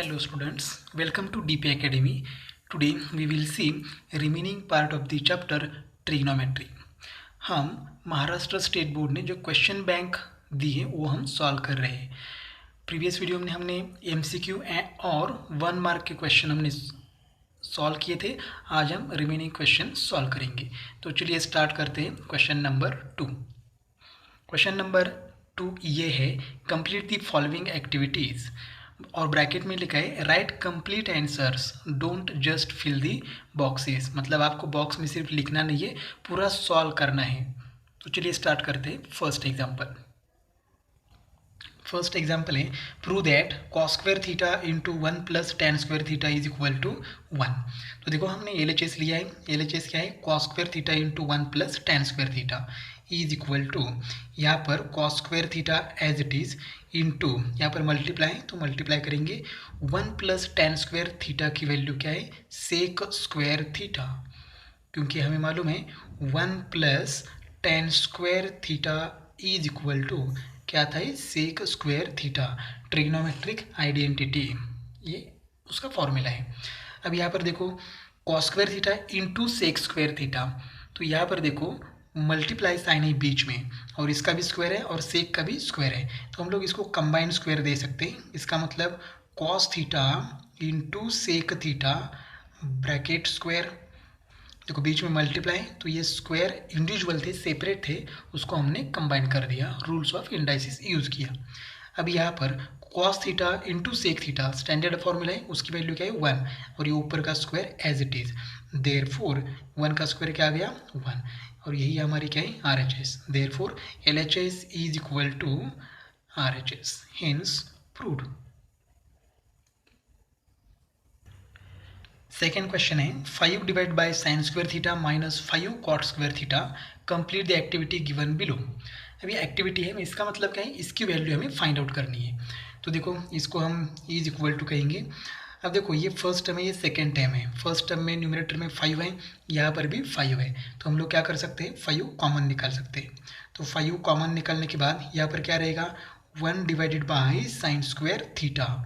Hello students, welcome to DP Academy. Today we will see remaining part of the chapter trigonometry. हम Maharashtra state board ने जो question bank दी है वो हम solve कर रहे हैं. प्रीवियस वीडियो में हमने MCQ और 1 मार्क के क्वेश्चन हमने सॉल्व किए थे. आज हम रिमेनिंग क्वेश्चन सॉल्व करेंगे. तो चलिए स्टार्ट करते हैं. Question number 2. क्वेश्चन नंबर 2 ये है, कंप्लीट द फॉलोइंग एक्टिविटीज़, और ब्रैकेट में लिखा है write complete answers, don't just fill the boxes. मतलब आपको बॉक्स में सिर्फ लिखना नहीं है, पूरा सॉल्व करना है. तो चलिए स्टार्ट करते हैं. फर्स्ट एग्जाम्पल है, prove that cos square theta into 1 plus tan square theta is equal to 1. तो देखो हमने LHS लिया है. LHS क्या है? Cos square theta into 1 plus tan square theta is equal to, यहाँ पर cos square theta as it is into, यहाँ पर मल्टीप्लाई, तो मल्टीप्लाई करेंगे 1 प्लस टेन स्क्वायर थीटा की वैल्यू क्या है? Sec square theta. क्योंकि हमें मालूम है 1 plus tan square theta is equal to क्या था? Sec square theta. Trigonometric identity, ये उसका फॉर्मूला है. अब यहाँ पर देखो cos square theta into sec square theta, तो यहाँ पर देखो मल्टीप्लाई साइन है बीच में, और इसका भी स्क्वायर है और सेक का भी स्क्वायर है, तो हम लोग इसको कंबाइंड स्क्वायर दे सकते हैं. इसका मतलब cos theta into sec theta bracket square. देखो बीच में मल्टीप्लाई, तो ये स्क्वायर इंडिविजुअल थे, सेपरेट थे, उसको हमने कंबाइन कर दिया, रूल्स ऑफ इंडाइसिस यूज़ किया. अब यहाँ पर cos theta into sec theta standard formula है, उसकी वैल्यू क्या है? 1, और ये ऊपर का square as it is. Therefore 1 का स्क्वायर क्या आ गया? 1, और यही हमारी क्या है? RHS. Therefore LHS is equal to RHS, hence proved. Second question है, 5 divide by sine square theta minus 5 cot square theta, complete the activity given below. अभी एक्टिविटी है, इसका मतलब क्या है? इसकी वैल्यू हमें फाइंड आउट करनी है. तो देखो इसको हम इज इक्वल टू कहेंगे. अब देखो ये फर्स्ट टर्म है, ये सेकेंड टर्म है. फर्स्ट टर्म में न्यूमरेटर में 5 है, यहाँ पर भी 5 है, तो हम लोग क्या कर सकते हैं? 5 कॉमन निकाल सकते हैं. तो 5 कॉमन निकालने के बाद यहाँ पर क्या रहेगा? 1 divided by sine square theta,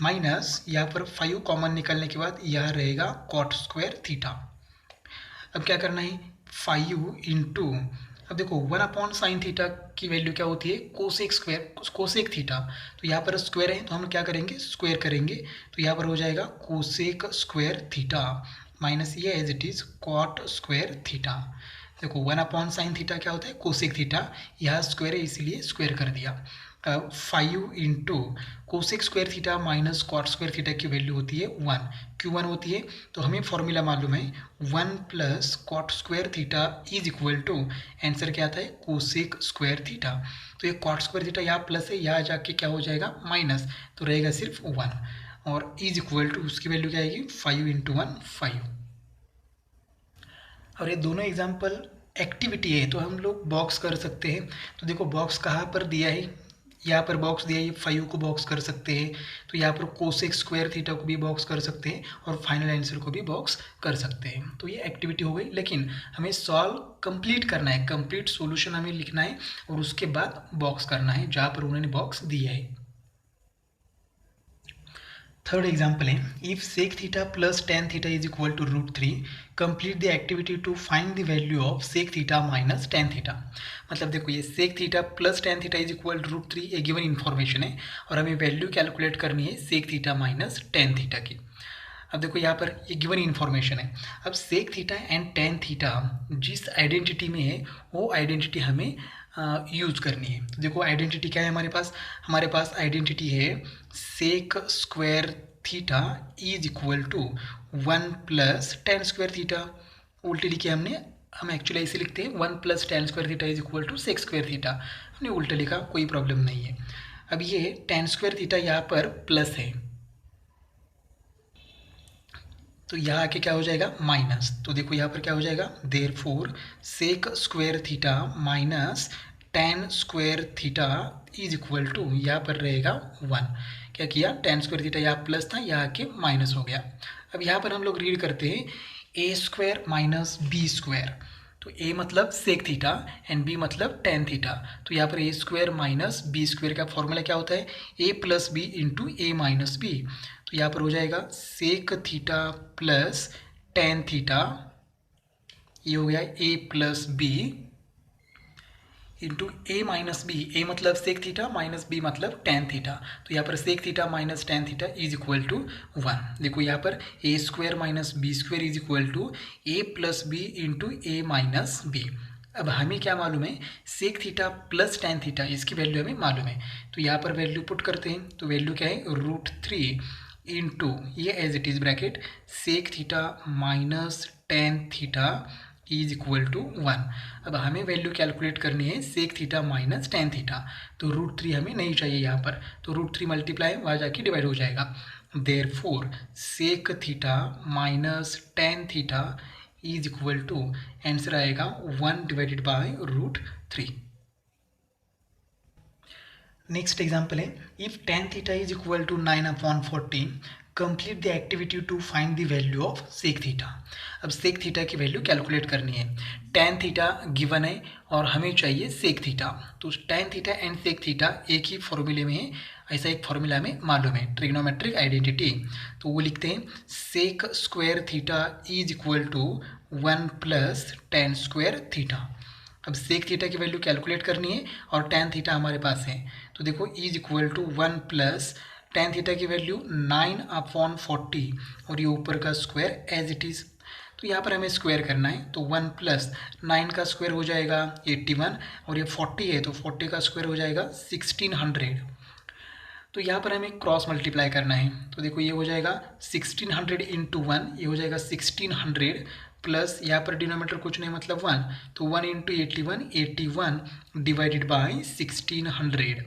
minus यहाँ पर 5 कॉमन निकालने के बाद यह रहेगा कॉट स्क्वायर थीटा. अब क्या करना है? 5 इंटू, अब देखो 1 अपॉन साइन थीटा की वैल्यू क्या होती है? Cosec square, cosec theta. तो यहाँ पर स्क्वायर है, तो हम क्या करेंगे? स्क्वायर करेंगे, तो यहाँ पर हो जाएगा कोसेक स्क्वायर थीटा माइनस ये as it is cot square theta. देखो 1 अपॉन साइन थीटा क्या होता है? Cosec theta. यहाँ स्क्वायर है इसीलिए स्क्वायर कर दिया. 5 into cosec square theta minus cot square theta की वैल्यू होती है 1. क्यों 1 होती है? तो हमें फॉर्मूला मालूम है 1 plus cot square theta is equal to, answer क्या आता है? Cosec square theta. तो ये कॉट स्क्वायर थीटा यहाँ प्लस है, यहाँ जाके क्या हो जाएगा? माइनस, तो रहेगा सिर्फ 1, और इज इक्वल टू उसकी वैल्यू क्या आएगी? 5 इंटू 1 5. और ये दोनों एग्जाम्पल एक्टिविटी है, तो हम लोग बॉक्स कर सकते हैं. तो देखो बॉक्स कहाँ पर दिया है? यहाँ पर बॉक्स दिया है, 5 को बॉक्स कर सकते हैं. तो यहाँ पर कोसेक स्क्वायर थीटा को भी बॉक्स कर सकते हैं, और फाइनल आंसर को भी बॉक्स कर सकते हैं. तो ये एक्टिविटी हो गई, लेकिन हमें सॉल्व कंप्लीट करना है, कंप्लीट सॉल्यूशन हमें लिखना है, और उसके बाद बॉक्स करना है जहाँ पर उन्होंने बॉक्स दिया है. थर्ड एग्जाम्पल है, if sec theta plus tan theta is equal to √3, complete the activity to find the value of sec theta minus tan theta. मतलब देखो ये sec theta plus tan theta is equal to √3 ये given information है, और हमें value calculate करनी है sec theta minus tan theta की. अब देखो यहाँ पर ये गिवन इन्फॉर्मेशन है. अब sec theta and tan theta जिस आइडेंटिटी में है वो आइडेंटिटी हमें यूज़ करनी है. तो देखो आइडेंटिटी क्या है हमारे पास? हमारे पास आइडेंटिटी है sec square theta is equal to 1 plus tan square theta. उल्टी लिखे हमने, हम एक्चुअली ऐसे लिखते हैं 1 plus tan square theta is equal to sec square theta. हमने उल्टा लिखा, कोई प्रॉब्लम नहीं है. अब ये टेन स्क्वायर थीटा यहाँ पर प्लस है, तो यहाँ आके क्या हो जाएगा? माइनस. तो देखो यहाँ पर क्या हो जाएगा? Therefore sec square theta minus tan square theta is equal to, यहाँ पर रहेगा 1. क्या किया? टेन स्क्वायर थीटा यहाँ प्लस था, यहाँ आके माइनस हो गया. अब यहाँ पर हम लोग रीड करते हैं a square minus B square. तो ए मतलब सेक थीटा एंड बी मतलब टेन थीटा। तो यहाँ पर A square minus B square का फॉर्मूला क्या होता है, A plus B into A minus B. तो यहाँ पर हो जाएगा sec theta plus tan theta, ये हो गया A plus B into A minus B. A मतलब सेक थीटा माइनस बी मतलब टेन थीटा। तो यहाँ पर सेक theta minus tan theta is equal to 1। देखो यहाँ पर A square minus B square is equal to A plus B into A minus B. अब हमें क्या मालूम है, sec theta plus tan theta, इसकी वैल्यू हमें मालूम है। तो यहाँ पर वैल्यू पुट करते हैं, तो वैल्यू क्या है, √3 इंटू ये as it is bracket sec theta minus tan theta is equal to 1। अब हमें वैल्यू कैलकुलेट करनी है sec theta minus tan theta. तो √3 हमें नहीं चाहिए यहाँ पर, तो √3 मल्टीप्लाई वहाँ जाके डिवाइड हो जाएगा। Therefore sec theta minus tan theta is equal to, answer आएगा 1 डिवाइडेड बाय √3। नेक्स्ट एग्जाम्पल है, if tan theta is equal to 9/40, complete the activity to find the value of sec theta. अब sec theta की value calculate करनी है। Tan theta given है और हमें चाहिए सेक थीटा। तो tan theta and sec theta एक ही फॉर्मूले में है, ऐसा एक फॉर्मूला हमें मालूम है, ट्रिग्नोमेट्रिक आइडेंटिटी। तो वो लिखते हैं sec square theta is equal to 1 plus tan square theta. अब सेक थीटा की वैल्यू कैलकुलेट करनी है और टेन थीटा हमारे पास है। तो देखो is equal to 1 plus tan theta की वैल्यू 9/40 और ये ऊपर का स्क्वायर एज इट इज़। तो यहाँ पर हमें स्क्वायर करना है, तो 1 प्लस 9 का स्क्वायर हो जाएगा 81 और ये 40 है तो 40 का स्क्वायर हो जाएगा 1600। तो यहाँ पर हमें क्रॉस मल्टीप्लाई करना है, तो देखो ये हो जाएगा 1600 इंटू 1, ये हो जाएगा 1600 प्लस यहाँ पर डिनोमीटर कुछ नहीं मतलब 1, तो 1 इंटू 81, 81 डिवाइडेड बाई 1600।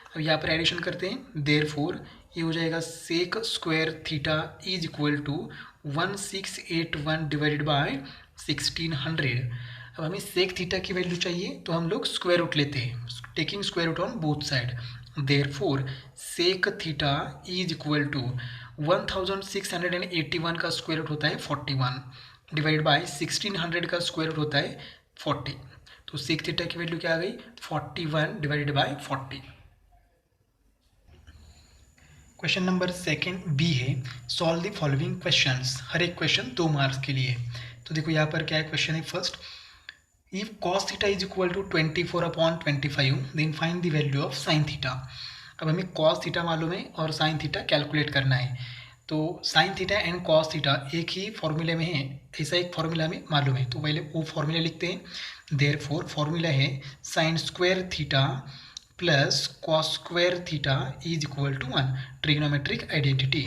अब यहाँ पर एडिशन करते हैं, देयरफॉर ये हो जाएगा sec square theta is equal to 1681 divided by 1600। अब हमें सेक थीटा की वैल्यू चाहिए तो हम लोग स्क्वायर रूट लेते हैं, taking square root on both side. Therefore sec theta is equal to 1681 का स्क्वायर रूट होता है 41 डिवाइड बाय 1600 का स्क्वायर रूट होता है 40। तो सेक थीटा की वैल्यू क्या आ गई, 41 divided by 40। Question number second B है, सॉल्व द फॉलोइंग क्वेश्चंस। हर एक क्वेश्चन 2 मार्क्स के लिए। तो देखो यहाँ पर क्या है क्वेश्चन है, first if cos theta is equal to 24/25 then find the value of sine theta. अब हमें cos थीटा मालूम है और साइन थीटा कैलकुलेट करना है। तो sine theta and cos theta एक ही फॉर्मूले में है, ऐसा एक फॉर्मूला हमें मालूम है, तो पहले वो फॉर्मूला लिखते हैं। देयरफॉर फॉर्मूला है sine square theta plus cos square theta is equal to 1, trigonometric identity.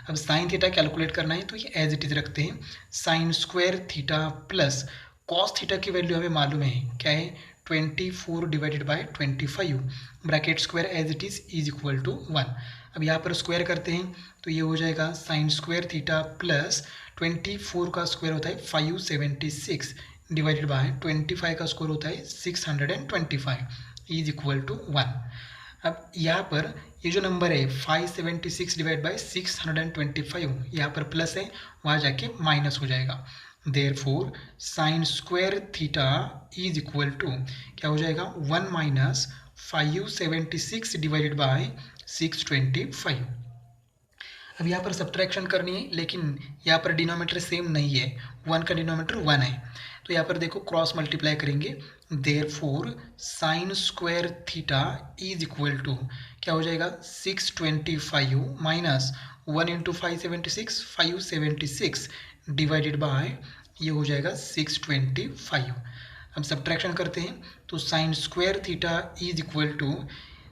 अब साइन थीटा कैलकुलेट करना है तो ये एज इट इज रखते हैं, sine square theta plus cos theta की वैल्यू हमें मालूम है क्या है, 24 divided by 25 bracket square as it is equal to 1। अब यहाँ पर स्क्वायर करते हैं तो ये हो जाएगा साइन स्क्वायर थीटा प्लस 24 का स्क्वायर होता है 576 डिवाइडेड बाय 25 का स्क्वायर होता है 625 इज इक्वल टू 1। अब यहाँ पर ये जो नंबर है 576 डिवाइड बाई 625, यहाँ पर प्लस है, वहाँ जाके माइनस हो जाएगा। Therefore sine square theta is equal to क्या हो जाएगा, 1 माइनस 576 डिवाइडेड बाई 625। अब यहाँ पर सब्ट्रैक्शन करनी है, लेकिन यहाँ पर डिनोमीटर सेम नहीं है, 1 का डिनोमीटर 1 है, तो यहाँ पर देखो क्रॉस मल्टीप्लाई करेंगे। Therefore sine square theta is equal to क्या हो जाएगा, 625 माइनस 1 इंटू 576, 576 डिवाइडेड बाय ये हो जाएगा 625। अब सब्ट्रैक्शन करते हैं तो sine square theta is equal to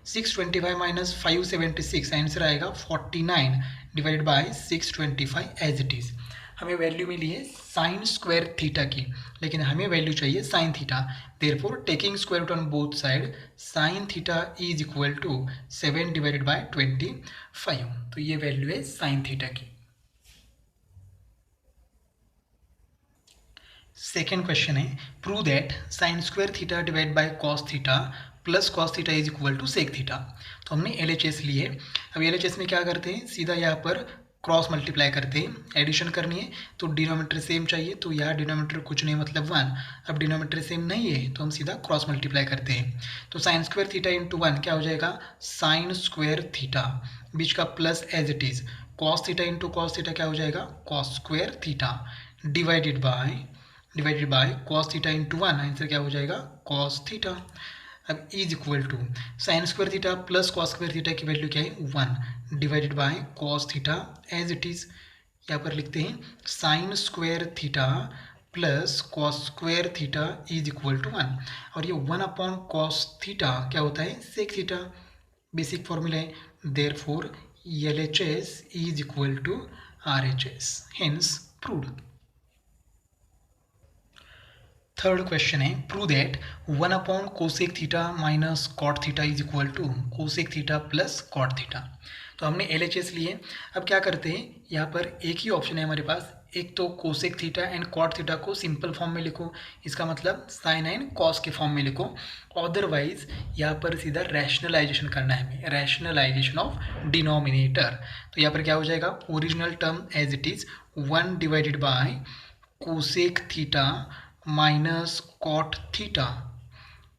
625 minus 576, answer आएगा 49 divided by 625 as it is. हमें वैल्यू मिली है साइन स्क्वायर थीटा की, लेकिन हमें वैल्यू चाहिए sine theta. Therefore taking square root on both side, sine theta is equal to 7 divided by 25। तो ये वैल्यू है साइन थीटा की। सेकेंड क्वेश्चन है, prove that sine square theta divide by cos theta plus cos theta is equal to sec theta. तो हमने LHS ली है। अब LHS में क्या करते हैं, सीधा यहाँ पर क्रॉस मल्टीप्लाई करते हैं, एडिशन करनी है तो डिनोमिनेटर सेम चाहिए, तो यहाँ डिनोमिनेटर कुछ नहीं मतलब 1। अब डिनोमिनेटर सेम नहीं है तो हम सीधा क्रॉस मल्टीप्लाई करते हैं। तो साइन स्क्वायर थीटा इंटू 1 क्या हो जाएगा, साइन स्क्वायर थीटा, बीच का plus as it is, cos theta into cos theta क्या हो जाएगा, cos square theta, divided by cos theta into 1, answer क्या हो जाएगा, कॉस थीटा। अब is equal to sine square theta plus cos square theta की वैल्यू क्या है 1, divided by cos theta as it is, यहाँ पर लिखते हैं sine square theta plus cos square theta is equal to 1, और ये 1 अपॉन कॉस थीटा क्या होता है, सेक थीटा, बेसिक फॉर्मूला है, therefore LHS is equal to RHS, hence proved. Third question है, prove that 1 upon cosec theta minus cot theta is equal to cosec theta plus cot theta. तो हमने LHS लिए, अब क्या करते हैं, यहाँ पर एक ही ऑप्शन है हमारे पास, एक तो cosec theta and cot theta को सिंपल फॉर्म में लिखो, इसका मतलब साइन एंड कॉस के फॉर्म में लिखो, अदरवाइज यहाँ पर सीधा रैशनलाइजेशन करना है हमें, रैशनलाइजेशन ऑफ डिनोमिनेटर। तो यहाँ पर क्या हो जाएगा, original term as it is 1 divided by cosec theta minus cot theta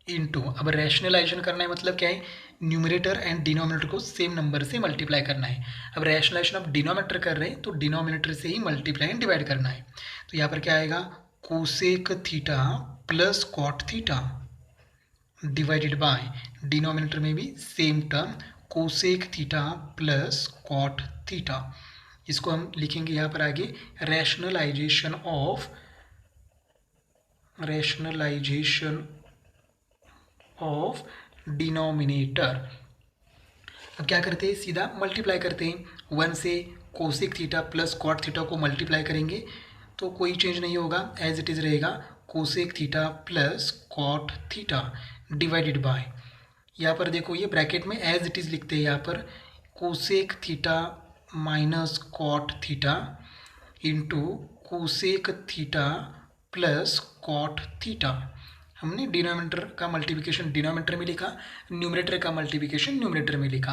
into, अब रैशनलाइजेशन करना है मतलब क्या है, न्यूमरेटर एंड डिनोमिनेटर को सेम नंबर से मल्टीप्लाई करना है। अब रैशनलाइजेशन ऑफ डिनोमिनेटर कर रहे हैं तो डिनोमिनेटर से ही मल्टीप्लाई एंड डिवाइड करना है। तो यहाँ पर क्या आएगा, cosec theta plus cot theta divided by, denominator में भी same term cosec theta plus cot theta, इसको हम लिखेंगे यहाँ पर आगे रैशनलाइजेशन ऑफ डिनोमिनेटर। अब क्या करते हैं, सीधा मल्टीप्लाई करते हैं, 1 से cosec theta plus cot theta को मल्टीप्लाई करेंगे तो कोई चेंज नहीं होगा, एज इट इज़ रहेगा cosec theta plus cot theta divided by, यहाँ पर देखो ये ब्रैकेट में एज इट इज़ लिखते हैं, यहाँ पर cosec theta minus cot theta into cosec theta plus cot theta. हमने डिनोमिनेटर का मल्टीप्लिकेशन डिनोमिनेटर में लिखा, न्यूमरेटर का मल्टीप्लिकेशन न्यूमरेटर में लिखा।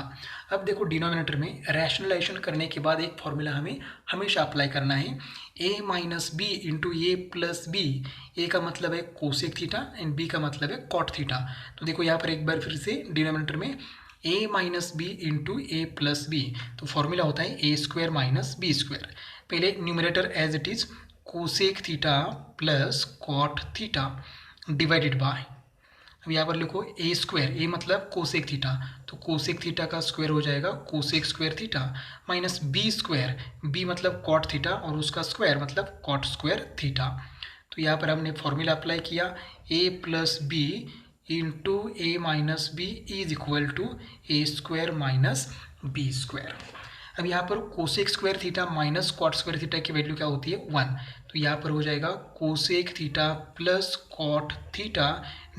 अब देखो डिनोमिनेटर में रैशनलाइजेशन करने के बाद एक फॉर्मूला हमें हमेशा अप्लाई करना है, a minus B into A plus B, A का मतलब है कोसेक थीटा एंड बी का मतलब है कॉट थीटा। तो देखो यहाँ पर एक बार फिर से डिनोमिनेटर में a minus B into A plus B, तो फॉर्मूला होता है a square minus B square. पहले numerator as it is cosec theta plus cot theta divided by, अब यहाँ पर लिखो ए स्क्वायर, ए मतलब कोसेक थीटा, तो कोसेक थीटा का स्क्वायर हो जाएगा cosec square theta, minus B square, B मतलब कॉट थीटा और उसका स्क्वायर मतलब कॉट स्क्वायर थीटा। तो यहाँ पर हमने फॉर्मूला अप्लाई किया, A plus B into A minus B is equal to A square minus B square. अब यहाँ पर cosec square theta minus cot square theta की वैल्यू क्या होती है 1, तो यहाँ पर हो जाएगा cosec theta plus cot theta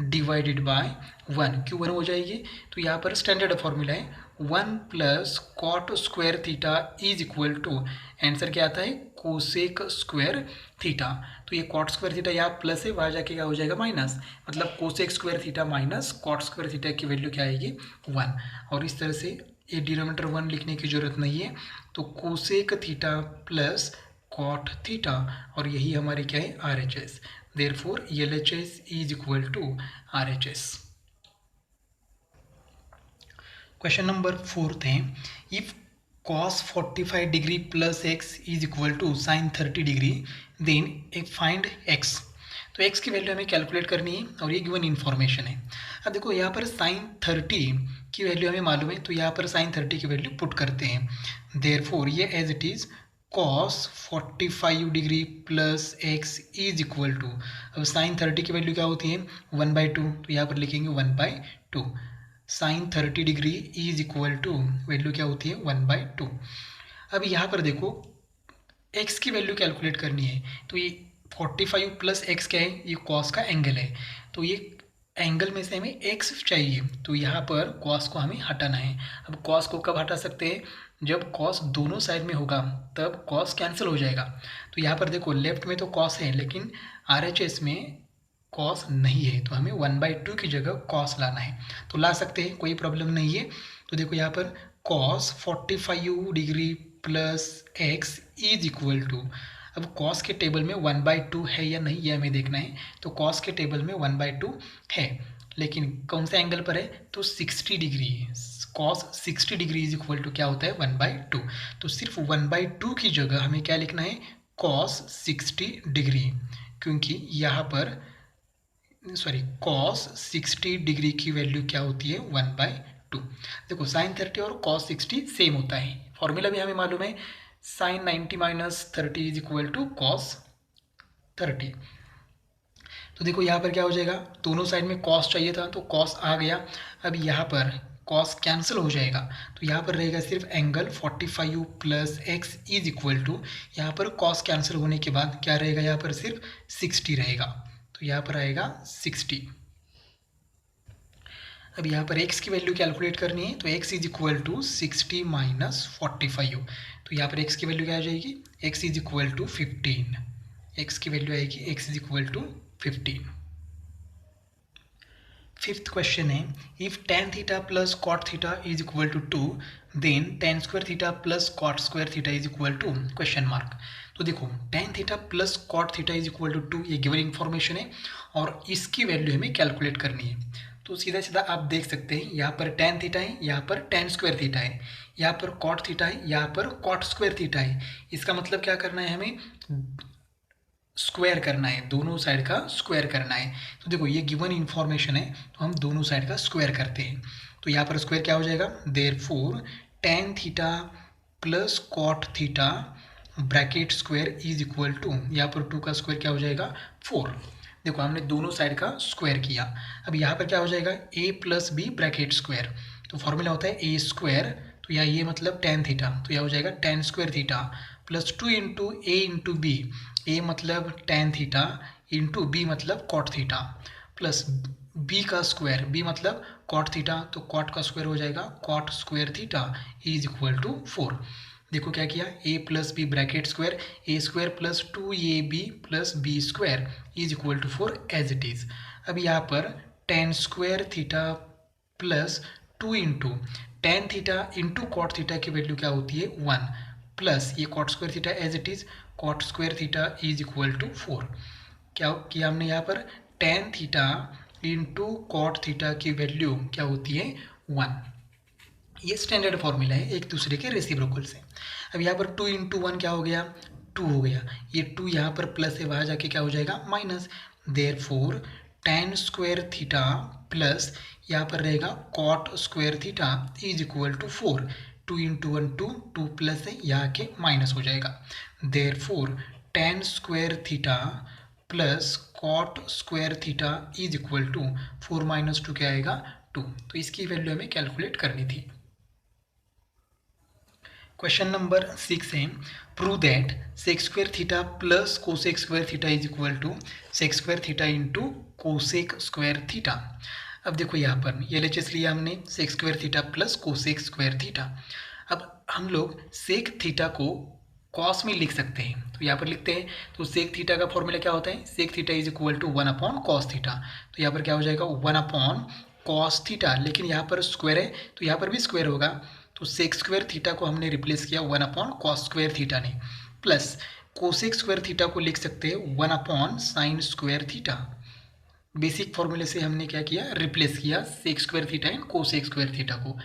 divided by 1, क्यों 1 हो जाएगी, तो यहाँ पर स्टैंडर्ड फॉर्मूला है 1 plus cot square theta is equal to, answer क्या आता है कोसेक स्क्वायर थीटा। तो ये कॉट स्क्वायर थीटा यहाँ प्लस है, वहाँ जाके क्या हो जाएगा माइनस, मतलब cosec square theta minus cot square theta की वैल्यू क्या आएगी 1, और इस तरह से ये डिनोमिनेटर 1 लिखने की जरूरत नहीं है, तो cosec theta plus cot theta, और यही हमारे क्या है RHS, therefore LHS is equal to RHS। Question number 4 है, if cos 45 degree plus x is equal to sine 30 degree then find x। तो x की वैल्यू हमें कैलकुलेट करनी है और ये गिवन इन्फॉर्मेशन है। अब देखो यहाँ पर साइन 30 की वैल्यू हमें मालूम है, तो यहाँ पर साइन 30 की वैल्यू पुट करते हैं, देयरफॉर ये as it is cos 45 degree plus x is equal to, अब साइन 30 की वैल्यू क्या होती है 1/2, तो यहाँ पर लिखेंगे 1/2, sine 30 degree is equal to value क्या होती है 1/2। अब यहाँ पर देखो x की वैल्यू कैलकुलेट करनी है, तो ये 45 प्लस एक्स क्या है, ये कॉस का एंगल है, तो ये एंगल में से हमें x चाहिए, तो यहाँ पर कॉस को हमें हटाना है। अब कॉस को कब हटा सकते हैं, जब कॉस दोनों साइड में होगा तब कॉस कैंसिल हो जाएगा। तो यहाँ पर देखो लेफ्ट में तो कॉस है लेकिन RHS में कॉस नहीं है, तो हमें 1/2 की जगह कॉस लाना है, तो ला सकते हैं, कोई प्रॉब्लम नहीं है। तो देखो यहाँ पर cos 45 degree plus x is equal to, अब कॉस के टेबल में 1/2 है या नहीं ये हमें देखना है। तो कॉस के टेबल में 1/2 है, लेकिन कौन से एंगल पर है, तो 60 डिग्री है। Cos 60 degree is equal to क्या होता है, 1/2। तो सिर्फ 1/2 की जगह हमें क्या लिखना है, कॉस 60 डिग्री, क्योंकि यहाँ पर कॉस 60 डिग्री की वैल्यू क्या होती है, 1/2। देखो साइन 30 और कॉस 60 सेम होता है, फॉर्मूला भी हमें मालूम है, sine 90 minus 30 is equal to cos 30। तो देखो यहाँ पर क्या हो जाएगा, दोनों साइड में कॉस चाहिए था तो कॉस आ गया। अब यहाँ पर कॉस कैंसिल हो जाएगा, तो यहाँ पर रहेगा सिर्फ angle 45 plus x is equal to, यहाँ पर कॉस कैंसिल होने के बाद क्या रहेगा, यहाँ पर सिर्फ 60 रहेगा, तो यहाँ पर आएगा 60। अब यहाँ पर x की वैल्यू कैलकुलेट करनी है, तो x is equal to 60 minus 45, तो यहाँ पर x की वैल्यू क्या आ जाएगी, x is equal to 15, x की वैल्यू आएगी x is equal to 15। Fifth question है, if tan theta plus cot theta is equal to 2 then tan square theta plus cot square theta is equal to question mark. तो देखो tan theta plus cot theta is equal to 2 ये given information है और इसकी value हमें calculate करनी है। तो सीधा सीधा आप देख सकते हैं, यहाँ पर tan थीटा है, यहाँ पर tan स्क्वायर थीटा है, यहाँ पर cot थीटा है, यहाँ पर cot स्क्वायर थीटा है। इसका मतलब क्या करना है, हमें स्क्वायर करना है, दोनों साइड का स्क्वायर करना है। तो देखो ये गिवन इन्फॉर्मेशन है, तो हम दोनों साइड का स्क्वायर करते हैं। तो यहाँ पर स्क्वायर क्या हो जाएगा, therefore tan theta plus cot theta bracket square is equal to, यहाँ पर 2 का स्क्वायर क्या हो जाएगा, 4। देखो हमने दोनों साइड का स्क्वायर किया। अब यहाँ पर क्या हो जाएगा, a plus B bracket square, तो फॉर्मूला होता है a स्क्वायर, तो यहाँ ये मतलब tan थीटा, तो यह हो जाएगा tan square theta plus 2 into A into B, A मतलब tan थीटा इंटू बी मतलब cot थीटा प्लस b का स्क्वायर, b मतलब cot थीटा, तो cot का स्क्वायर हो जाएगा cot square theta is equal to 4। देखो क्या किया, a plus B bracket square, A square plus 2ab plus B square is equal to 4 as it is. अब यहाँ पर tan square theta plus 2 into tan theta into cot theta की value क्या होती है, 1 प्लस ये cot square theta as it is, cot square theta is equal to 4। क्या किया हमने यहाँ पर, tan theta into cot theta की वैल्यू क्या होती है, 1। ये स्टैंडर्ड फॉर्मूला है एक दूसरे के रेसिप्रोकल से। अब यहाँ पर 2 इंटू 1 क्या हो गया, 2 हो गया, ये 2 यहाँ पर प्लस है, वहाँ जाके क्या हो जाएगा minus, therefore tan square theta plus यहाँ पर रहेगा cot square theta is equal to 4। 2 into 1 2, 2 plus है, यहाँ के माइनस हो जाएगा, therefore tan square theta plus cot square theta is equal to 4 minus 2 क्या आएगा, 2। तो इसकी वैल्यू हमें कैलकुलेट करनी थी। क्वेश्चन नंबर 6 है, prove that sec square theta plus cosec square theta is equal to sec square theta into cosec square theta. अब देखो यहाँ पर LHS लिया हमने, sec square theta plus cosec square theta. अब हम लोग सेक थीटा को कॉस में लिख सकते हैं, तो यहाँ पर लिखते हैं, तो सेक थीटा का फॉर्मूला क्या होता है, sec theta is equal to 1 upon cos theta. तो यहाँ पर क्या हो जाएगा, 1 अपॉन कॉस थीटा, लेकिन यहाँ पर स्क्वायर है तो यहाँ पर भी स्क्वायर होगा, तो सेक स्क्वायर थीटा को हमने रिप्लेस किया 1 अपॉन कॉस स्क्वायर थीटा ने, प्लस कोसेक स्क्वायर थीटा को लिख सकते हैं 1 upon sine square theta. Basic फॉर्मूले से हमने क्या किया, रिप्लेस किया sec square theta and cosec square theta को।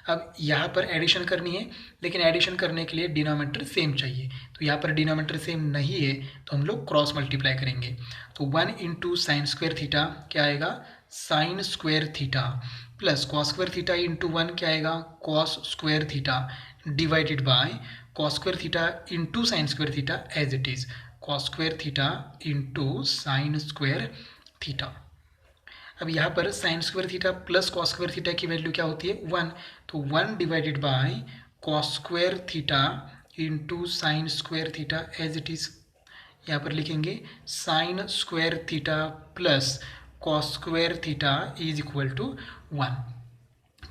अब यहाँ पर एडिशन करनी है, लेकिन एडिशन करने के लिए डिनोमिनेटर सेम चाहिए, तो यहाँ पर डिनोमिनेटर सेम नहीं है तो हम लोग क्रॉस मल्टीप्लाई करेंगे। तो 1 इंटू साइन स्क्वायर थीटा क्या आएगा, sine square theta plus cos square theta into 1 क्या आएगा, cos square theta divided by cos square theta into sine square theta as it is, cos square theta into sine square theta. अब यहाँ पर sine square theta plus cos square theta की value क्या होती है, 1, तो 1 divided by cos square theta into sine square theta as it is. यहाँ पर लिखेंगे sign square theta plus cos square theta is equal to 1।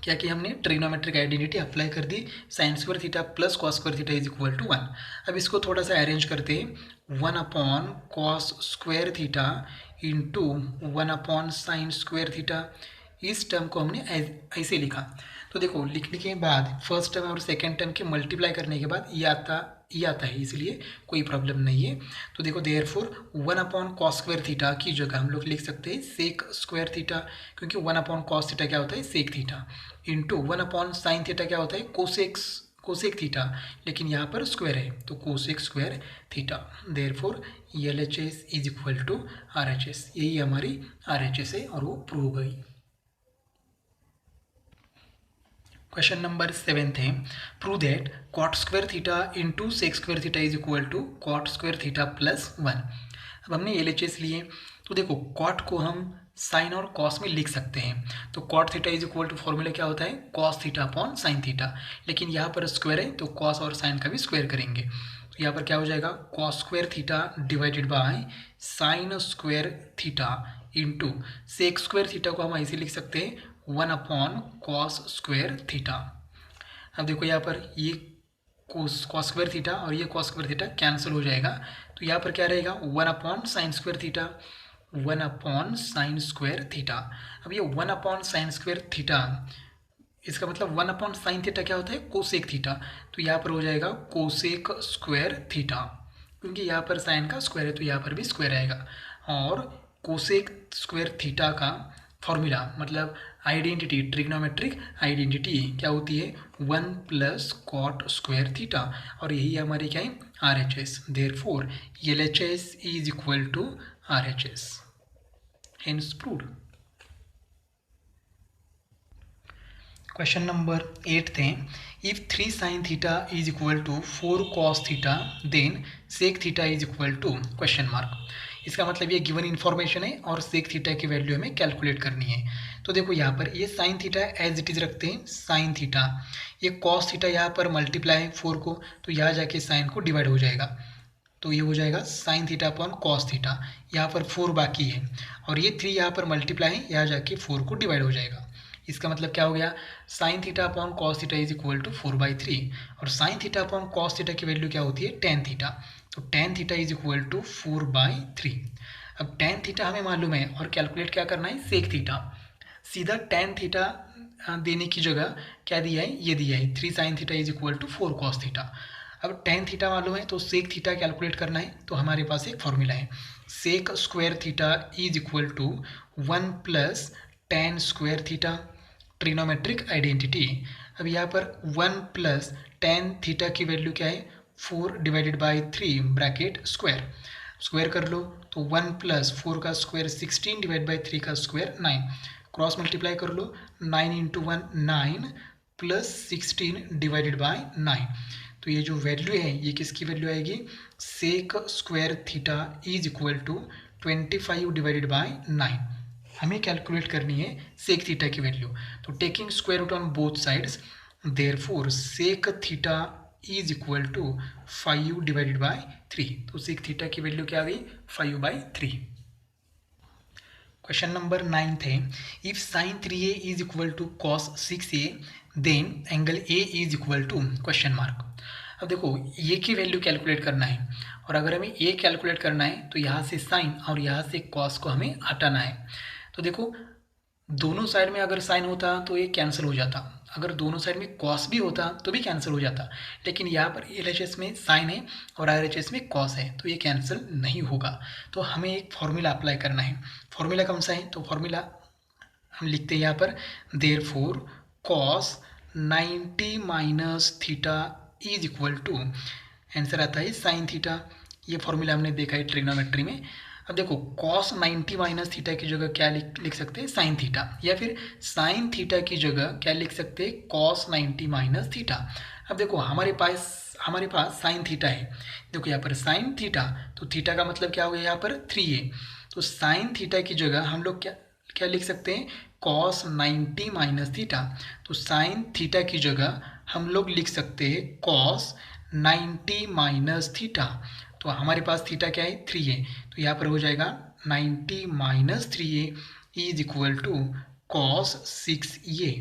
क्या कि हमने ट्रिग्नोमेट्रिक आइडेंटिटी अप्लाई कर दी, sine square theta plus cos square theta is equal to 1। अब इसको थोड़ा सा अरेंज करते हैं, 1 upon cos square theta into 1 upon sine square theta, इस टर्म को हमने ऐसे लिखा। तो देखो लिखने के बाद फर्स्ट टर्म और सेकेंड टर्म के मल्टीप्लाई करने के बाद ये आता है, इसलिए कोई प्रॉब्लम नहीं है। तो देखो देयरफॉर 1/cos² थीटा की जगह हम लोग लिख सकते हैं sec² थीटा, क्योंकि 1/cos थीटा क्या होता है sec theta, into 1/sin theta क्या होता है कोसेक थीटा, लेकिन यहाँ पर स्क्वायर है तो cosec theta. Therefore LHS is equal to RHS, यही हमारी RHS है और वो प्रूव हो गई। क्वेश्चन नंबर 7 है, prove that cot² theta into sec² theta is equal to cot² theta plus 1। अब हमने LHS लिए, तो देखो cot को हम साइन और कॉस में लिख सकते हैं, तो cot theta is equal to formula क्या होता है cos theta upon sine theta, लेकिन यहाँ पर स्क्वायर है तो cos और साइन का भी स्क्वायर करेंगे, तो यहाँ पर क्या हो जाएगा cos² theta divided bye sin² theta into sec² theta को हम ऐसे लिख सकते हैं 1/cos² थीटा। अब देखो यहाँ पर ये cos² थीटा और ये cos² थीटा कैंसिल हो जाएगा, तो यहाँ पर क्या रहेगा 1/sin² थीटा 1/sin² थीटा। अब ये 1/sin² थीटा, इसका मतलब 1/sin थीटा क्या होता है कोसेक थीटा, तो यहाँ पर हो जाएगा कोसेक² थीटा, क्योंकि यहाँ पर साइन का स्क्वायर है तो यहाँ पर भी स्क्वायर आएगा। और कोसेक² थीटा का फॉर्मूला मतलब आइडेंटिटी, ट्रिग्नोमेट्रिक आइडेंटिटी क्या होती है 1 + cot² थीटा, और यही हमारी क्या है RHS। Therefore LHS is equal to RHS, hence proved. Question number 8 थे, if 3 sin theta is equal to 4 cos theta then sec theta is equal to question mark. इसका मतलब ये गिवन इन्फॉर्मेशन है और sec थीटा की value हमें calculate करनी है। तो देखो यहाँ पर ये sin theta as it is रखते हैं sin थीटा, ये cos थीटा यहाँ पर मल्टीप्लाई 4 को, तो यहाँ जाके sin को डिवाइड हो जाएगा, तो ये हो जाएगा sin theta upon cos theta, यहाँ पर 4 बाकी है और ये 3 यहाँ पर मल्टीप्लाई है, यहाँ जाके 4 को डिवाइड हो जाएगा। इसका मतलब क्या हो गया sin theta upon cos theta is equal to 4/3, और sin theta upon cos theta की वैल्यू क्या होती है tan थीटा, तो tan theta is equal to 4/3। अब tan थीटा हमें मालूम है और कैलकुलेट क्या करना है sec थीटा, सीधा tan थीटा देने की जगह क्या दिया है ये दिया है 3 sin theta is equal to 4 cos theta. अब tan थीटा मालूम है तो sec थीटा कैलकुलेट करना है, तो हमारे पास एक फॉर्मूला है sec² theta is equal to 1 + tan² theta, trigonometric identity. अब यहाँ पर 1 + tan थीटा की वैल्यू क्या है 4/3 ब्रैकेट स्क्वायर कर लो, तो 1 + 4 का स्क्वायर 16/3 का स्क्वायर 9, क्रॉस मल्टीप्लाई कर लो 9 × 1 9 + 16/9, तो ये जो वैल्यू है ये किसकी वैल्यू आएगी sec² theta is equal to 25/9। हमें कैलकुलेट करनी है sec थीटा की वैल्यू, तो taking square root on both sides, therefore sec theta is equal to 5/3, तो sec थीटा की वैल्यू क्या आ गई 5/3। क्वेश्चन नंबर 9 है, if sin 3a is equal to cos 6a then angle a is equal to question mark. अब देखो ये की वैल्यू कैलकुलेट करना है, और अगर हमें a कैलकुलेट करना है तो यहाँ से sin और यहाँ से cos को हमें हटाना है। तो देखो दोनों साइड में अगर साइन होता तो ये कैंसिल हो जाता, अगर दोनों साइड में कॉस भी होता तो भी कैंसिल हो जाता, लेकिन यहाँ पर LHS में साइन है और RHS में कॉस है तो ये कैंसिल नहीं होगा। तो हमें एक फॉर्मूला अप्लाई करना है, फॉर्मूला कौन सा है, तो फॉर्मूला हम लिखते हैं यहाँ पर therefore cos 90 - theta is equal to, answer आता है साइन थीटा। ये फॉर्मूला हमने देखा है ट्रिग्नोमेट्री में। अब देखो cos 90 - थीटा की जगह क्या लिख सकते हैं साइन थीटा, या फिर साइन थीटा की जगह क्या लिख सकते हैं cos 90 - थीटा। अब देखो हमारे पास साइन थीटा है, देखो यहाँ पर साइन थीटा, तो थीटा का मतलब क्या हो गया यहाँ पर 3a, तो साइन थीटा की जगह हम लोग क्या लिख सकते हैं cos 90 - थीटा, तो साइन थीटा की जगह हम लोग लिख सकते हैं cos 90 - थीटा, तो हमारे पास थीटा क्या है 3a, तो यहाँ पर हो जाएगा 90 - 3a is equal to cos 6a।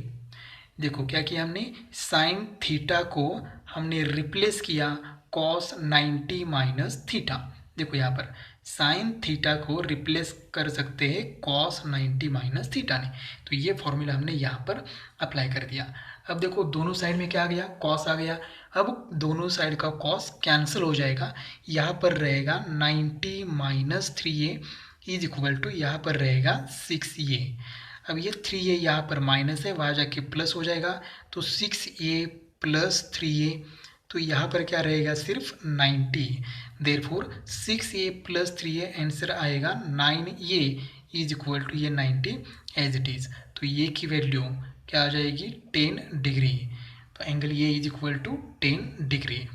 देखो क्या किया हमने, साइन थीटा को हमने रिप्लेस किया cos 90 - थीटा। देखो यहाँ पर साइन थीटा को रिप्लेस कर सकते हैं cos 90 - थीटा ने, तो ये फॉर्मूला हमने यहाँ पर अप्लाई कर दिया। अब देखो दोनों साइड में क्या आ गया, कॉस आ गया। अब दोनों साइड का कॉस कैंसिल हो जाएगा, यहाँ पर रहेगा 90 minus 3a is equal to यहाँ पर रहेगा 6a। अब ये 3a यहाँ पर माइनस है, वहाँ जाके प्लस हो जाएगा, तो 6a प्लस 3a, तो यहाँ पर क्या रहेगा सिर्फ 90। Therefore 6a plus 3a answer आएगा 9a इज इक्वल टू ये 90 एज इट इज़। तो ये की वैल्यू क्या आ जाएगी 10 डिग्री। तो एंगल ये इज इक्वल टू 10 डिग्री।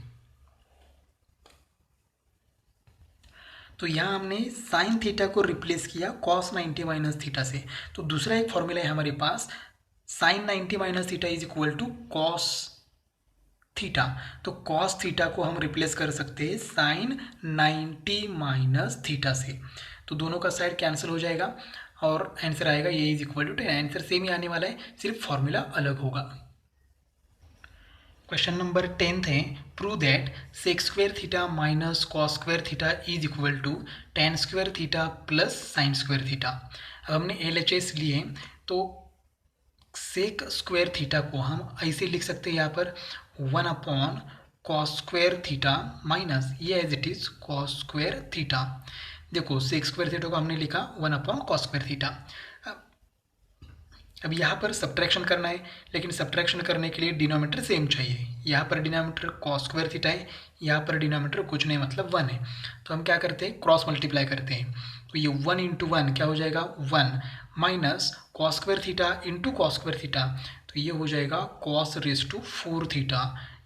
तो यहाँ हमने साइन थीटा को रिप्लेस किया कॉस 90 माइनस थीटा से। तो दूसरा एक फॉर्मूला है हमारे पास, sine 90 minus theta is equal to cos theta. तो कॉस थीटा को हम रिप्लेस कर सकते हैं साइन 90 माइनस थीटा से। तो दोनों का साइड कैंसिल हो जाएगा और आंसर आएगा ये is equal to 10। Answer same ही आने वाला है, सिर्फ फॉर्मूला अलग होगा। क्वेश्चन नंबर 10 है, prove that sec square theta minus cos square theta is equal to tan square theta plus sine square theta. अब हमने LHS लिए, तो सेक स्क्वायर थीटा को हम ऐसे लिख सकते हैं यहाँ पर 1 upon cos square theta minus ये as it is cos square theta. देखो सेक स्क्वायर थीटा को हमने लिखा 1 अपॉन कॉस स्क्वायर थीटा। अब यहाँ पर सब्ट्रैक्शन करना है, लेकिन सब्ट्रैक्शन करने के लिए डिनोमीटर सेम चाहिए। यहाँ पर डिनोमीटर कॉस स्क्वायर थीटा है, यहाँ पर डिनोमीटर कुछ नहीं मतलब 1 है। तो हम क्या करते हैं, क्रॉस मल्टीप्लाई करते हैं। तो ये 1 इंटू 1 क्या हो जाएगा 1 minus cos square theta into cos square theta, तो ये हो जाएगा cos raise to 4 theta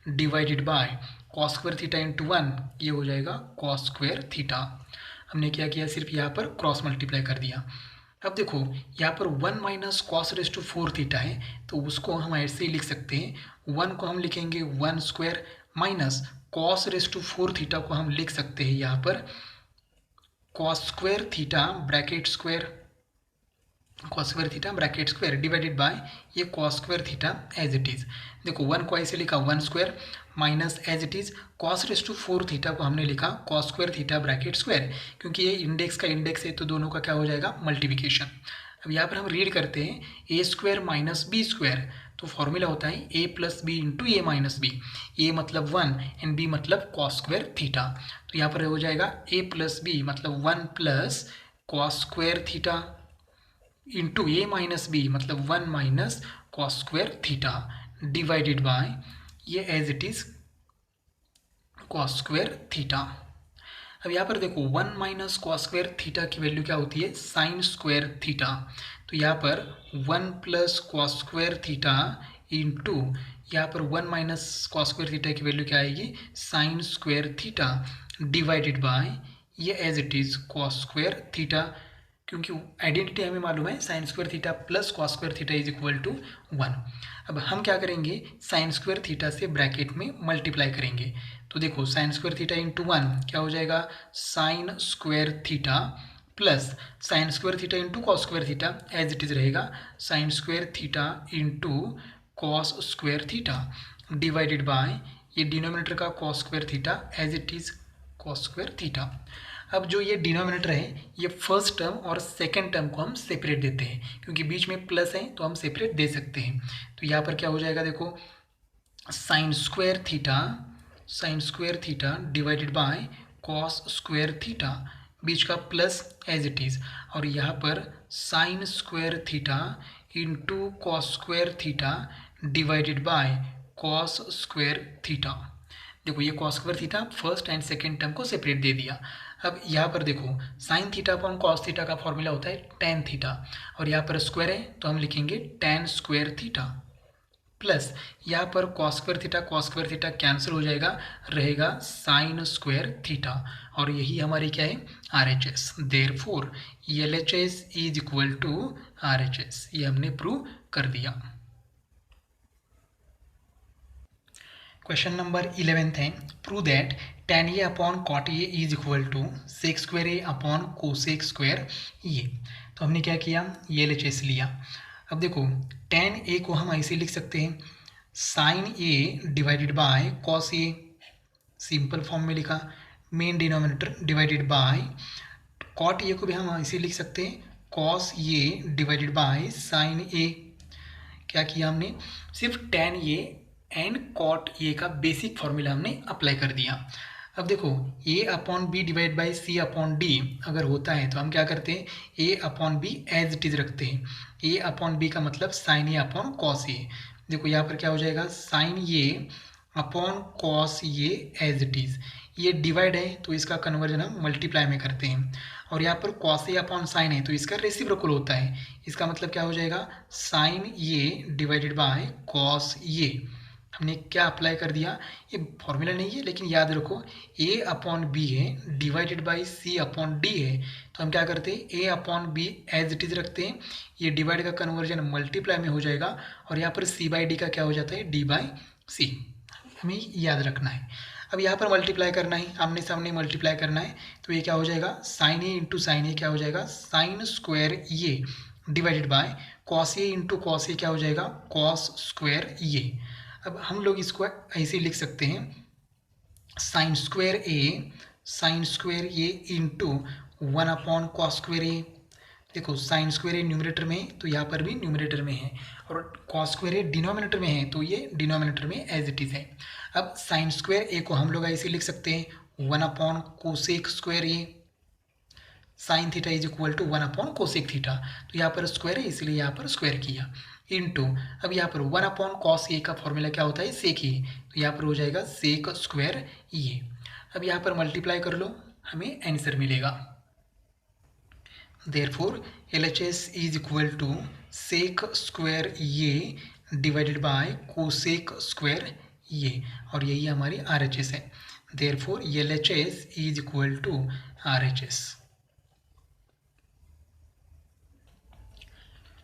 divided by cos square theta into 1, ये हो जाएगा कॉस स्क्वायर थीटा। हमने क्या किया, सिर्फ यहाँ पर क्रॉस मल्टीप्लाई कर दिया। अब देखो यहाँ पर 1 minus cos raise to 4 theta है, तो उसको हम ऐसे ही लिख सकते हैं, 1 को हम लिखेंगे 1 square minus cos raise to 4 theta को हम लिख सकते हैं यहाँ पर cos square theta bracket square cos square theta bracket square divided by ये cos square theta as it is. देखो 1 को ऐसे लिखा 1 square minus as it is cos raise to 4 theta को हमने लिखा cos square theta bracket square, क्योंकि ये इंडेक्स का इंडेक्स है तो दोनों का क्या हो जाएगा मल्टीप्लिकेशन। अब यहाँ पर हम रीड करते हैं ए स्क्वायर माइनस बी स्क्वायर, तो फॉर्मूला होता है A plus B into A minus B. A मतलब 1 एंड बी मतलब कॉस स्क्वायर थीटा, तो यहाँ पर हो जाएगा ए प्लस बी मतलब 1 plus cos square theta into A minus B मतलब 1 minus cos square theta divided by ये as it is cos square theta. अब यहाँ पर देखो 1 माइनस कॉस स्क्वायर थीटा की वैल्यू क्या होती है साइन स्क्वायर थीटा, तो यहाँ पर 1 plus cos square theta into यहाँ पर 1 माइनस कॉस स्क्वायर थीटा की वैल्यू क्या आएगी sine square theta divided by ये as it is cos square theta, क्योंकि आइडेंटिटी हमें मालूम है sine square theta plus cos square theta is equal to 1। अब हम क्या करेंगे साइन स्क्वायर थीटा से ब्रैकेट में मल्टीप्लाई करेंगे, तो देखो साइन स्क्वायर थीटा इंटू 1 क्या हो जाएगा sine square theta plus sine square theta into cos square theta as it is रहेगा sine square theta into cos square theta divided by ये डिनोमिनेटर का cos square theta as it is cos square theta. अब जो ये denominator है ये first term और second term को हम सेपरेट देते हैं, क्योंकि बीच में प्लस है तो हम सेपरेट दे सकते हैं। तो यहाँ पर क्या हो जाएगा देखो sine square theta divided by cos square theta, बीच का प्लस एज इट इज़, और यहाँ पर sine square theta into cos square theta divided by cos square theta. देखो ये cos square theta first and second term को separate दे दिया। अब यहाँ पर देखो sine theta upon cos theta का फॉर्मूला होता है टेन थीटा, और यहाँ पर स्क्वायर है तो हम लिखेंगे टेन स्क्वायर थीटा प्लस यहाँ पर कॉस स्क्वायर थीटा कैंसिल हो जाएगा, रहेगा साइन स्क्वायर थीटा, और यही हमारी क्या है RHS। Therefore LHS is equal to RHS, ये हमने प्रूव कर दिया। क्वेश्चन नंबर 11 है, prove that tan a upon cot a is equal to sec square a upon cosec square ये। तो हमने क्या किया ये LHS लिया। अब देखो tan a को हम ऐसे लिख सकते हैं sine a divided by cos a, simple form में लिखा, main denominator divided by cot a को भी हम ऐसे लिख सकते हैं cos a divided by sine a, क्या किया हमने, सिर्फ tan a and cot a का बेसिक फॉर्मूला हमने अप्लाई कर दिया। अब देखो a upon B divide by C upon D अगर होता है तो हम क्या करते हैं, a upon B as it is रखते हैं। a अपॉन बी का मतलब sine A upon cos A. देखो यहाँ पर क्या हो जाएगा, sine A upon cos A as it is. ये डिवाइड है तो इसका कन्वर्जन हम मल्टीप्लाई में करते हैं, और यहाँ पर कॉस ए अपॉन साइन है तो इसका रेसिप्रोकल होता है। इसका मतलब क्या हो जाएगा, sine A divided by cos A. हमने क्या अप्लाई कर दिया, ये फॉर्मूला नहीं है लेकिन याद रखो a अपॉन बी है divided by C upon D है, तो हम क्या करते हैं a upon B as it is रखते हैं। ये डिवाइड का कन्वर्जन मल्टीप्लाई में हो जाएगा, और यहाँ पर c बाई डी का क्या हो जाता है, d बाई सी। हमें याद रखना है। अब यहाँ पर मल्टीप्लाई करना है, आमने सामने मल्टीप्लाई करना है, तो ये क्या हो जाएगा, sine A into sine A क्या हो जाएगा, sine square A divided by cos A into cos A क्या हो जाएगा, कॉस स्क्वायर ए। अब हम लोग इसको ऐसे लिख सकते हैं, साइन स्क्वायर ए इंटू 1 अपॉन कॉस स्क्वायर ए। देखो साइन स्क्वायर ए न्यूमरेटर में है तो यहाँ पर भी न्यूमरेटर में है, और कॉस स्क्वायर ए डिनोमिनेटर में है तो ये डिनोमिनेटर में एज इट इज है। अब साइन स्क्वायर ए को हम लोग ऐसे लिख सकते हैं 1 upon cosec square A, sine theta is equal to 1 upon cosec theta. तो यहाँ पर स्क्वायर है इसलिए यहाँ पर स्क्वायर किया, इंटू अब यहाँ पर 1 अपॉन कॉस ए का फॉर्मूला क्या होता है, सेक ए, तो यहाँ पर हो जाएगा सेक स्क्वायर ए। अब यहाँ पर मल्टीप्लाई कर लो, हमें आंसर मिलेगा। Therefore LHS is equal to sec square A divided by cosec square A, और यही हमारी RHS है। Therefore LHS is equal to RHS।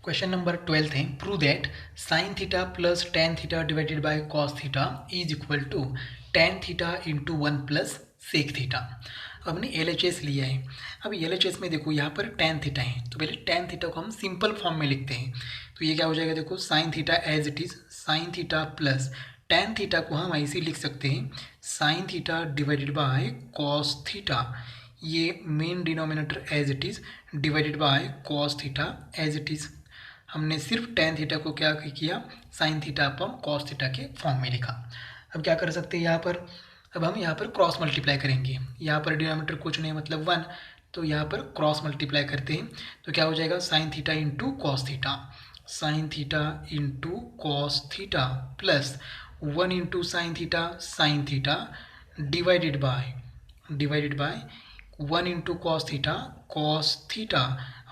Question number 12 है, prove that sine theta plus tan theta divided by cos theta is equal to tan theta into 1 plus sec theta. अब हमने LHS लिया है। अब LHS में देखो यहाँ पर टेन थीटा है, तो पहले टेन थीटा को हम सिंपल फॉर्म में लिखते हैं। तो ये क्या हो जाएगा, देखो sine theta as it is sine theta plus tan theta को हम ऐसे लिख सकते हैं sine theta divided by cos theta. ये main denominator as it is divided by cos theta as it is. हमने सिर्फ टेन थीटा को क्या किया, sine theta upon cos theta के फॉर्म में लिखा। अब क्या कर सकते हैं यहाँ पर, अब हम यहाँ पर क्रॉस मल्टीप्लाई करेंगे। यहाँ पर डिनोमिनेटर कुछ नहीं मतलब 1, तो यहाँ पर क्रॉस मल्टीप्लाई करते हैं तो क्या हो जाएगा, sine theta into cos theta, sine theta into cos theta plus 1 into sine theta divided by 1 into cos theta,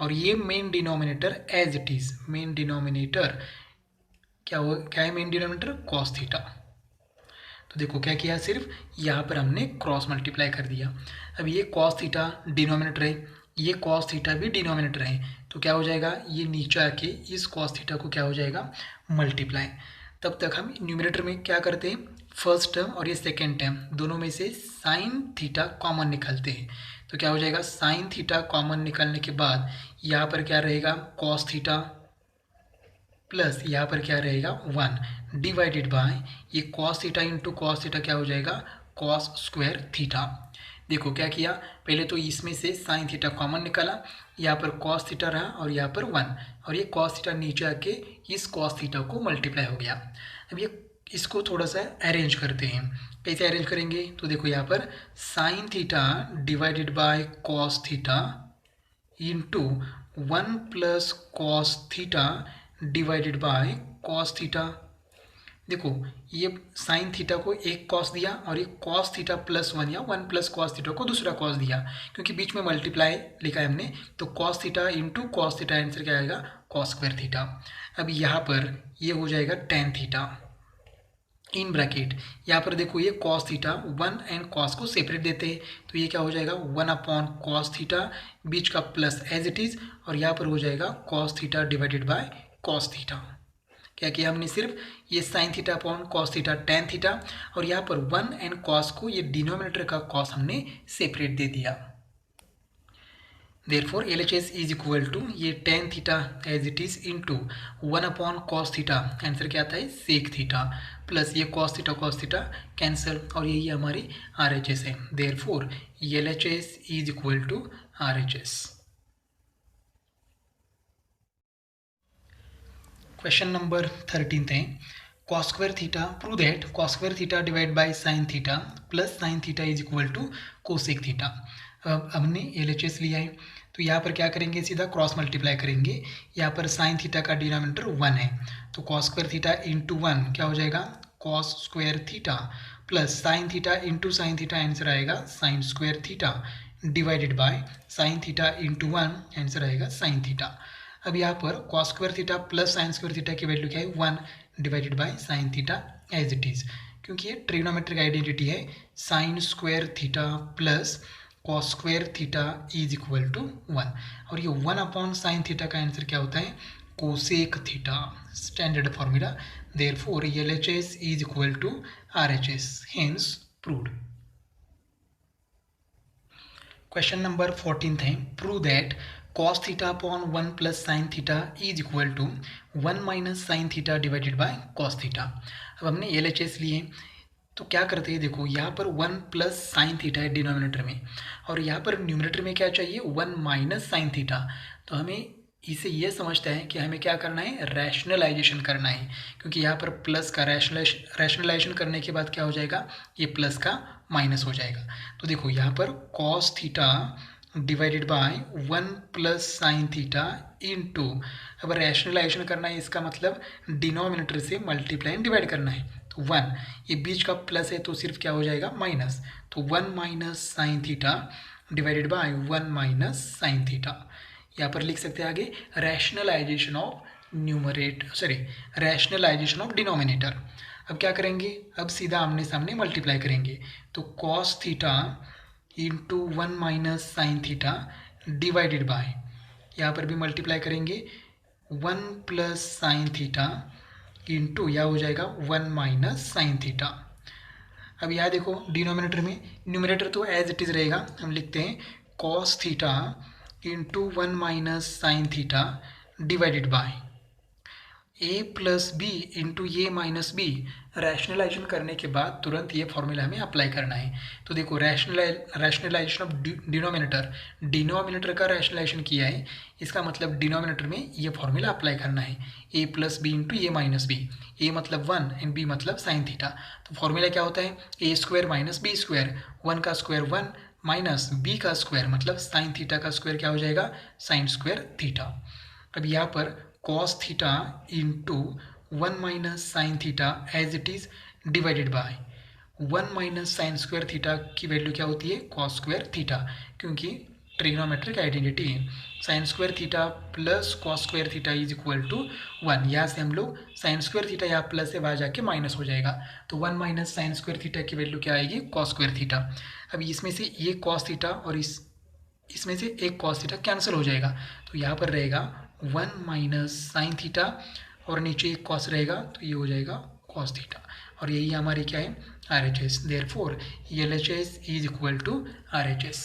और ये main denominator as it is, main denominator क्या है, मेन डिनोमिनेटर कॉस थीटा। तो देखो क्या किया, सिर्फ यहाँ पर हमने क्रॉस मल्टीप्लाई कर दिया। अब ये कॉस थीटा डिनोमिनेटर है, ये कॉस थीटा भी डिनोमिनेटर है, तो क्या हो जाएगा, ये नीचे आके इस कॉस थीटा को क्या हो जाएगा, मल्टीप्लाई। तब तक हम न्यूमरेटर में क्या करते हैं, फर्स्ट टर्म और ये सेकेंड टर्म दोनों में से साइन थीटा कॉमन निकालते हैं। तो क्या हो जाएगा, साइन थीटा कॉमन निकालने के बाद यहाँ पर क्या रहेगा, कॉस थीटा प्लस यहाँ पर क्या रहेगा 1 डिवाइडेड बाय ये cos theta into cos theta क्या हो जाएगा, कॉस स्क्वायर थीटा। देखो क्या किया, पहले तो इसमें से साइन थीटा कॉमन निकाला, यहाँ पर कॉस थीटा रहा और यहाँ पर 1, और ये कॉस थीटा नीचे आके इस कॉस थीटा को मल्टीप्लाई हो गया। अब ये इसको थोड़ा सा अरेंज करते हैं, कैसे अरेंज करेंगे, तो देखो यहाँ पर sign theta divided by cos theta into 1 plus cos theta divided by cos theta. देखो ये साइन थीटा को एक कॉस दिया और ये कॉस थीटा प्लस 1 या 1 प्लस कॉस थीटा को दूसरा कॉस दिया, क्योंकि बीच में मल्टीप्लाई लिखा है हमने, तो cos theta into cos theta answer क्या आएगा, कॉस स्क्वायर थीटा। अब यहाँ पर ये हो जाएगा टेन थीटा इन ब्रैकेट, यहाँ पर देखो ये कॉस थीटा 1 एंड कॉस को सेपरेट देते हैं, तो ये क्या हो जाएगा 1 अपॉन कॉस थीटा, बीच का प्लस एज इट इज, और यहाँ पर हो जाएगा cos theta divided by cos theta. क्या किया हमने, सिर्फ ये sign theta upon cos theta tan theta, और यहाँ पर 1 एंड कॉस को ये डिनोमिनेटर का कॉस हमने सेपरेट दे दिया। Therefore LHS is equal to ये tan theta as it is into 1 upon cos theta, answer क्या आता है सेक थीटा, प्लस ये कॉस थीटा कैंसिल, और यही हमारी RHS है। Therefore LHS is equal to RHS। Question number 13 है cos square theta prove that cos square theta divide by sin theta plus sin theta is equal to cosec theta. अब हमने LHS लिया है तो यहाँ पर क्या करेंगे, सीधा क्रॉस मल्टीप्लाई करेंगे। यहाँ पर sin थीटा का डिनोमिनेटर 1 है तो cos स्क्वायर थीटा इंटू 1 क्या हो जाएगा, cos square theta plus sin theta into sin theta, answer आएगा sin square theta divided by sin theta into 1, answer आएगा sin थीटा। अब यहाँ पर cos square theta plus sine square theta की value क्या है, 1 divided by sine theta as it is, क्योंकि ये ट्रिग्नोमेट्रिक आइडेंटिटी है। Sine square theta plus cos square theta is equal to 1 और ये 1 अपॉन साइन थीटा का आंसर क्या होता है, cosec theta, standard formula. Therefore LHS is equal to RHS, hence proved. Question number 14 है prove that cos theta upon 1 plus sine theta is equal to 1 minus sine theta divided by cos theta. अब हमने LHS लिए तो क्या करते हैं, देखो यहाँ पर 1 प्लस साइन थीटा है डिनोमिनेटर में और यहाँ पर न्यूमरेटर में क्या चाहिए, 1 माइनस साइन थीटा। तो हमें इसे ये समझता है कि हमें क्या करना है, रैशनलाइजेशन करना है, क्योंकि यहाँ पर प्लस का रैशनलाइजेशन करने के बाद क्या हो जाएगा, ये प्लस का माइनस हो जाएगा। तो देखो यहाँ पर cos theta divided by 1 plus sine theta into, अब रैशनलाइजेशन करना है, इसका मतलब डिनोमिनेटर से मल्टीप्लाई एंड डिवाइड करना है। तो 1, ये बीच का प्लस है तो सिर्फ क्या हो जाएगा, माइनस। तो 1 minus sine theta divided by 1 minus sine theta. यहाँ पर लिख सकते हैं आगे rationalisation of rationalisation of denominator. अब क्या करेंगे, अब सीधा आमने सामने मल्टीप्लाई करेंगे। तो cos theta into 1 minus sine theta divided by, यहाँ पर भी मल्टीप्लाई करेंगे, 1 प्लस साइन थीटा इंटू यह हो जाएगा 1 माइनस साइन थीटा। अब यहाँ देखो डिनोमिनेटर में, न्यूमरेटर तो एज इट इज़ रहेगा, हम लिखते हैं cos theta into 1 minus sine theta divided by A plus B into A minus B. Rationalisation करने के बाद तुरंत ये फॉर्मूला हमें अप्लाई करना है। तो देखो रैशनलाइजेशन ऑफ डिनोमिनेटर का रैशनलाइजेशन किया है, इसका मतलब डिनोमिनेटर में ये फॉर्मूला अप्लाई करना है, A plus B into A minus B. A मतलब 1 एंड बी मतलब साइन थीटा। तो फॉर्मूला क्या होता है, ए स्क्वायर माइनस बी स्क्वायर, 1 का स्क्वायर 1 माइनस बी का स्क्वायर मतलब साइन थीटा का स्क्वायर क्या हो जाएगा, साइन स्क्वायर थीटा। अब यहाँ पर cos theta into 1 minus sine theta as it is divided by 1 minus sine square theta की वैल्यू क्या होती है, cos स्क्वायर थीटा, क्योंकि ट्रिग्नोमेट्रिक आइडेंटिटी है। Sine square theta plus cos square theta is equal to 1। यहाँ से हम लोग साइन स्क्वायर थीटा यहाँ प्लस से बाहर जाके माइनस हो जाएगा, तो 1 माइनस साइन स्क्वायर थीटा की वैल्यू क्या आएगी, cos स्क्वायर थीटा। अब इसमें से ये cos थीटा और इसमें से एक cos थीटा कैंसिल हो जाएगा, तो यहाँ पर रहेगा 1 माइनस साइन थीटा और नीचे एक cos रहेगा, तो ये हो जाएगा cos थीटा, और यही हमारी क्या है, RHS। Therefore LHS is equal to RHS।